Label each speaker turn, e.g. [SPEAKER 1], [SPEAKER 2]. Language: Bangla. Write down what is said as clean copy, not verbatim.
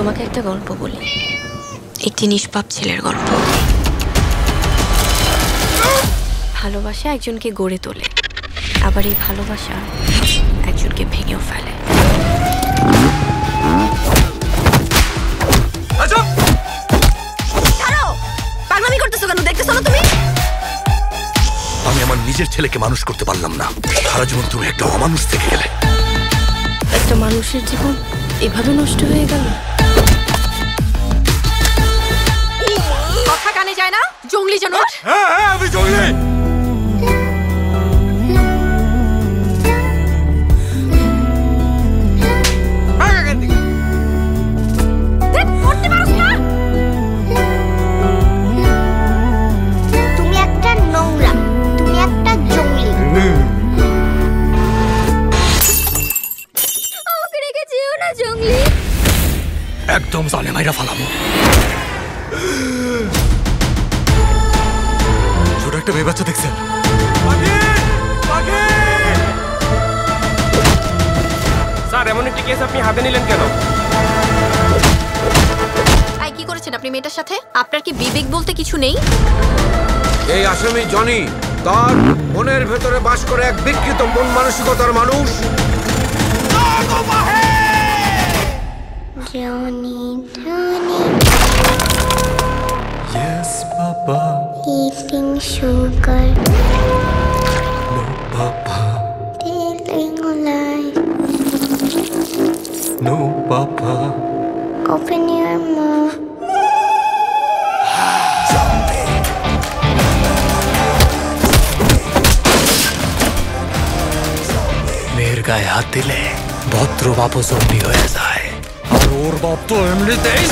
[SPEAKER 1] তোমাকে একটা গল্প বলি, একটি নিষ্পাপ ছেলের গল্প। ভালোবাসা একজনকে গড়ে তোলে, আবার এই ভালোবাসা একজনকে ভেঙেও ফেলে। পাগলামি করতেছো কেন? দেখতেছো না তুমি?
[SPEAKER 2] আমি আমার নিজের ছেলেকে মানুষ করতে পারলাম না, সারা জীবন তুমি একটা অমানুষ থেকে গেলে।
[SPEAKER 1] একটা মানুষের জীবন এভাবে নষ্ট হয়ে গেল। কথা কানে যায় না? জঙ্গলি জানোয়ার।
[SPEAKER 2] হ্যাঁ হ্যাঁ, আমি জঙ্গলি।
[SPEAKER 3] তুমি একটা নোংরা, তুমি একটা জঙ্গলি। আমাকে রেখে যেও না জঙ্গলি।
[SPEAKER 2] একদম জানে মাইরা ফালামো। ছোট একটা মেয়ে বাচ্চা দেখছেন?
[SPEAKER 4] স্যার, এমন একটি কেস আপনি হাতে নিলেন কেন?
[SPEAKER 1] কি করেছেন আপনি মেয়েটার সাথে? আপনার কি বিবেক বলতে কিছু নেই?
[SPEAKER 5] এই আসামি জনি, তার মনের ভেতরে বাস করে এক বিকৃত মন মানসিকতার মানুষ।
[SPEAKER 3] Johnny Johnny
[SPEAKER 2] Yes, Papa.
[SPEAKER 3] eating sugar,
[SPEAKER 2] No, Papa.
[SPEAKER 3] telling lies.
[SPEAKER 2] No, Papa.
[SPEAKER 3] Open your mouth.
[SPEAKER 2] মেয়ের গায়ে হাত দিলে ভদ্র বাপও জম্বি হয়ে যায়, আর ওর বাপ তো এমনিতেই